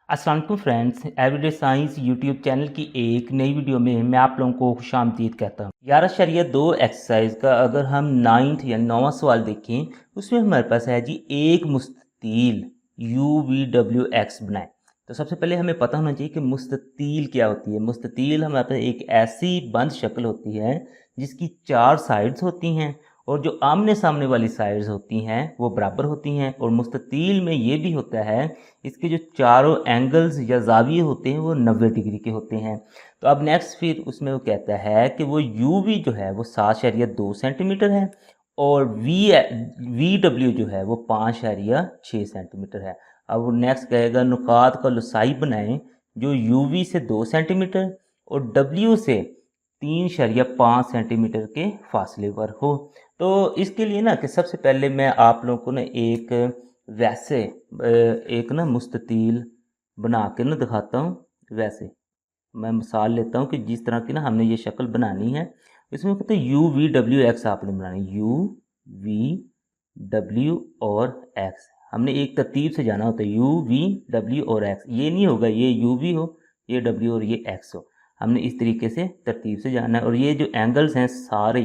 अस्सलाम वालेकुम friends, everyday science YouTube channel की एक नई वीडियो में मैं आप लोगों को खुशामदीद कहता हूँ। 11.2 एक्सरसाइज का अगर हम 9th या 9वां सवाल देखें, उसमें हमारे पास है जी एक मुस्ततील UVWX बनाएं। तो सबसे पहले हमें पता होना चाहिए कि मुस्ततील क्या होती है। मुस्ततील हमारे पास एक ऐसी बंद शक्ल होती है जिसकी 4 साइड्स होती हैं और जो आमने सामने वाली साइड्स होती हैं वो बराबर होती हैं। और मुस्ततील में ये भी होता है, इसके जो चारों एंगल्स या जाविये होते हैं वो 90 डिग्री के होते हैं। तो अब नेक्स्ट फिर उसमें वो कहता है कि वो UV जो है वो 7.2 सेंटीमीटर है और VW जो है वो 5.6 सेंटीमीटर है। अब वो नेक्स्ट कहेगा नुकात का लसाई बनाएं जो UV से 2 सेंटीमीटर और W से 3.5 सेंटीमीटर के फासले पर हो। तो इसके लिए ना कि सबसे पहले मैं आप लोगों को ना एक वैसे एक ना मुस्ततील बना के ना दिखाता हूँ। वैसे मैं मिसाल लेता हूँ कि जिस तरह की ना हमने ये शक्ल बनानी है, इसमें कहते हैं UVWX आपने बनानी, UVW और X हमने एक तरतीब से जाना होता है। UVW और X, ये नहीं होगा ये UV हो, ये W और ये X हो। हमने इस तरीके से तरतीब से जाना है और ये जो एंगल्स हैं सारे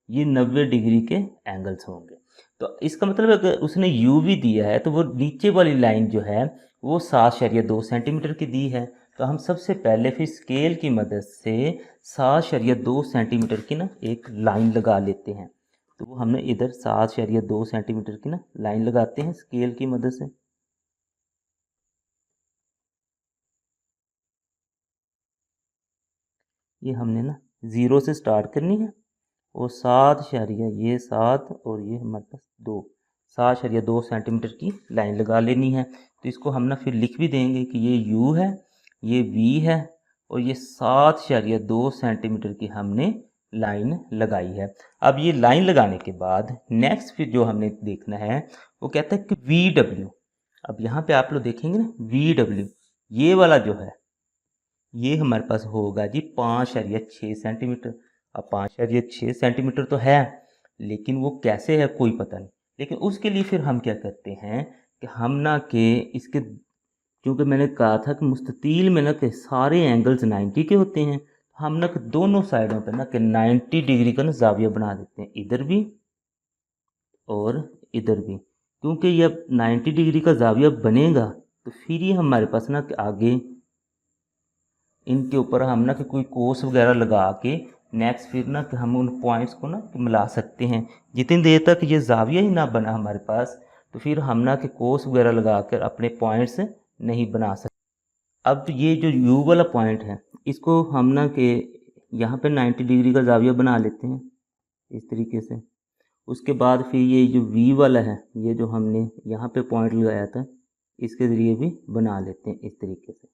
ये 90 डिग्री के एंगल्स होंगे। तो इसका मतलब अगर उसने UV दिया है तो वो नीचे वाली लाइन जो है वो 7.2 सेंटीमीटर की दी है। तो हम सबसे पहले फिर स्केल की मदद से 7.2 सेंटीमीटर की ना एक लाइन लगा लेते हैं। तो वो हमने इधर 7.2 सेंटीमीटर की ना लाइन लगाते हैं स्केल की मदद से। ये हमने ना 0 से स्टार्ट करनी है और 7 और ये हमारे पास 7.2 सेंटीमीटर की लाइन लगा लेनी है। तो इसको हम ना फिर लिख भी देंगे कि ये U है, ये V है और ये 7.2 सेंटीमीटर की हमने लाइन लगाई है। अब ये लाइन लगाने के बाद नेक्स्ट फिर जो हमने देखना है वो कहता है कि VW। अब यहाँ पे आप लोग देखेंगे ना VW ये वाला जो है ये हमारे पास होगा जी 5.6 सेंटीमीटर। अब 5.6 सेंटीमीटर तो है लेकिन वो कैसे है कोई पता नहीं। लेकिन उसके लिए फिर हम क्या करते हैं कि हम ना के इसके, क्योंकि मैंने कहा था कि मुस्ततील में ना के सारे एंगल्स 90 के होते हैं, हम ना के दोनों साइडों पर ना के 90 डिग्री का ना जाविया बना देते हैं, इधर भी और इधर भी। क्योंकि ये 90 डिग्री का जाविया बनेगा तो फिर ये हमारे पास ना कि आगे इनके ऊपर हम ना कि कोई कोस वगैरह लगा के नेक्स्ट फिर ना कि हम उन पॉइंट्स को ना मिला सकते हैं। जितनी देर तक ये जाविया ही ना बना हमारे पास तो फिर हम ना कि कोस वगैरह लगा कर अपने पॉइंट्स नहीं बना सकते। अब ये जो U वाला पॉइंट है इसको हम ना कि यहाँ पे 90 डिग्री का जाविया बना लेते हैं इस तरीके से। उसके बाद फिर ये जो V वाला है ये जो हमने यहाँ पे पॉइंट लगाया था इसके ज़रिए भी बना लेते हैं इस तरीके से।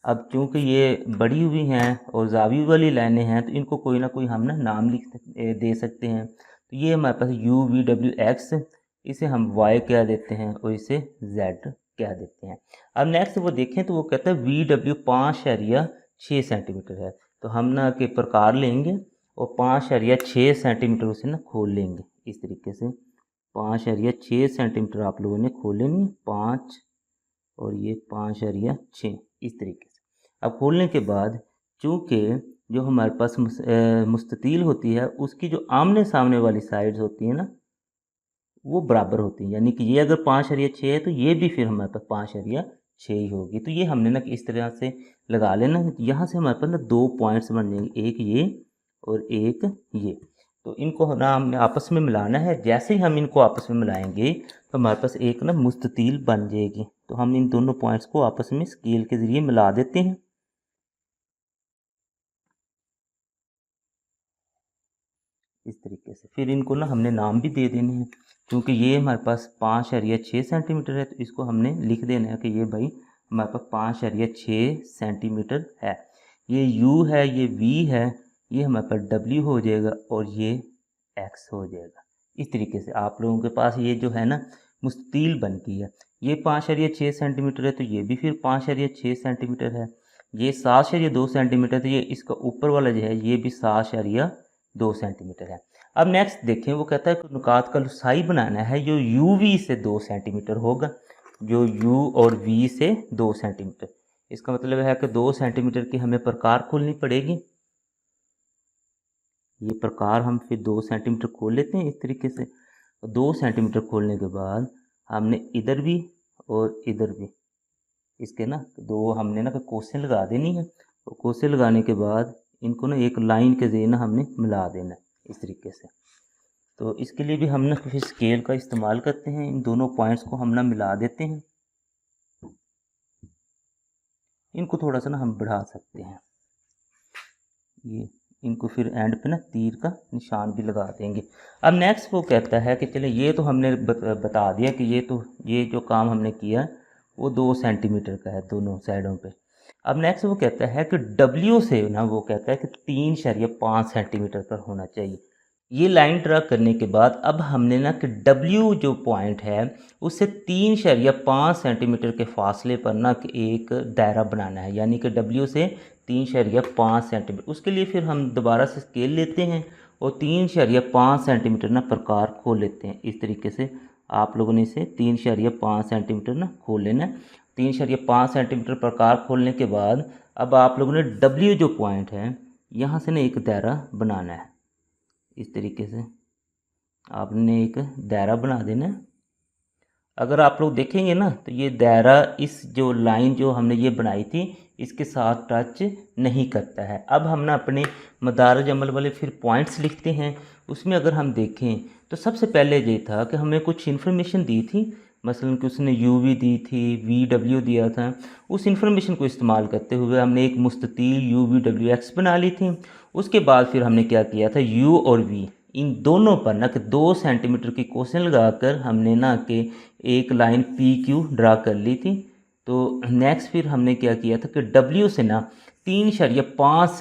अब चूँकि ये बड़ी हुई हैं और जावी वाली लाइनें हैं तो इनको कोई ना कोई हम ना नाम दे सकते हैं। तो ये हमारे पास UVWX, इसे हम Y कह देते हैं और इसे Z कह देते हैं। अब नेक्स्ट वो देखें तो वो कहता है VW 5.6 सेंटीमीटर है। तो हम ना के प्रकार लेंगे और 5.6 सेंटीमीटर उसे ना खोल लेंगे इस तरीके से। 5.6 सेंटीमीटर आप लोगों ने खोल लेनी है, 5 और ये 5.6 इस तरीके से। अब खोलने के बाद चूँकि जो हमारे पास मुस्ततील होती है उसकी जो आमने सामने वाली साइड्स होती है ना वो बराबर होती है, यानी कि ये अगर 5.6 है तो ये भी फिर हमारे पास 5.6 ही होगी। तो ये हमने ना इस तरह से लगा लेना। यहाँ से हमारे पास ना 2 पॉइंट्स बन जाएंगे, एक ये और एक ये। तो इनको ना हमने आपस में मिलाना है। जैसे ही हम इनको आपस में मिलाएंगे तो हमारे पास एक ना मुस्ततील बन जाएगी। तो हम इन दोनों पॉइंट्स को आपस में स्केल के ज़रिए मिला देते हैं इस तरीके से। फिर इनको ना हमने नाम भी दे देने हैं। क्योंकि ये हमारे पास 5.6 सेंटीमीटर है तो इसको हमने लिख देना है कि ये भाई हमारे पास 5.6 सेंटीमीटर है। ये U है, ये V है, ये हमारे पास W हो जाएगा और ये X हो जाएगा। इस तरीके से आप लोगों के पास ये जो है ना मुस्ततील बन गई है। ये 5.6 सेंटीमीटर है तो ये भी फिर 5.6 सेंटीमीटर है। ये 7.2 सेंटीमीटर, तो ये इसका ऊपर वाला जो है ये भी 7.2 सेंटीमीटर है। अब नेक्स्ट देखें, वो कहता है कि नुकात का लसाई बनाना है जो UV से 2 सेंटीमीटर होगा, जो U और V से 2 सेंटीमीटर। इसका मतलब है कि 2 सेंटीमीटर की हमें प्रकार खोलनी पड़ेगी। ये प्रकार हम फिर 2 सेंटीमीटर खोल लेते हैं इस तरीके से। 2 सेंटीमीटर खोलने के बाद हमने इधर भी और इधर भी इसके ना दो हमने ना कोसें लगा देनी है। तो कोसें लगाने के बाद इनको ना एक लाइन के ज़रिए ना हमने मिला देना है इस तरीके से। तो इसके लिए भी हम ना फिर स्केल का इस्तेमाल करते हैं। इन दोनों पॉइंट्स को हम ना मिला देते हैं। इनको थोड़ा सा ना हम बढ़ा सकते हैं। ये इनको फिर एंड पे ना तीर का निशान भी लगा देंगे। अब नेक्स्ट वो कहता है कि चले ये तो हमने बता दिया कि ये जो काम हमने किया वो 2 सेंटीमीटर का है दोनों साइडों पे। अब नेक्स्ट वो कहता है कि W से ना वो कहता है कि 3.5 सेंटीमीटर पर होना चाहिए। ये लाइन ड्रा करने के बाद अब हमने ना कि W जो पॉइंट है उससे 3.5 सेंटीमीटर के फासले पर ना कि एक दायरा बनाना है, यानी कि W से 3.5 सेंटीमीटर। उसके लिए फिर हम दोबारा से स्केल लेते हैं और 3.5 सेंटीमीटर ना प्रकार खोल लेते हैं। इस तरीके से आप लोगों ने इसे 3.5 सेंटीमीटर ना खोल लेना है। 3.5 सेंटीमीटर प्रकार खोलने के बाद अब आप लोगों ने W जो पॉइंट है यहाँ से ना एक दायरा बनाना है। इस तरीके से आपने एक दायरा बना देना है। अगर आप लोग देखेंगे ना तो ये दायरा इस जो लाइन जो हमने ये बनाई थी इसके साथ टच नहीं करता है। अब हम ना अपने मदारज अमल वाले फिर पॉइंट्स लिखते हैं। उसमें अगर हम देखें तो सबसे पहले ये था कि हमें कुछ इन्फॉर्मेशन दी थी, मसलन कि उसने UV दी थी, VW दिया था। उस इन्फॉर्मेशन को इस्तेमाल करते हुए हमने एक मुस्ततील UVWX बना ली थी। उसके बाद फिर हमने क्या किया था, U और V इन दोनों पर ना कि 2 सेंटीमीटर की कोसें लगाकर हमने ना कि एक लाइन PQ ड्रा कर ली थी। तो नेक्स्ट फिर हमने क्या किया था कि W से ना 3.5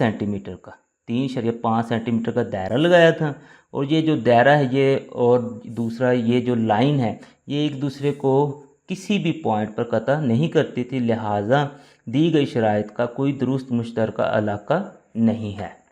सेंटीमीटर का दायरा लगाया था। और ये जो दायरा है ये और दूसरा ये जो लाइन है ये एक दूसरे को किसी भी पॉइंट पर कतई नहीं करती थी, लिहाजा दी गई शराइत का कोई दुरुस्त मुश्तरका इलाका नहीं है।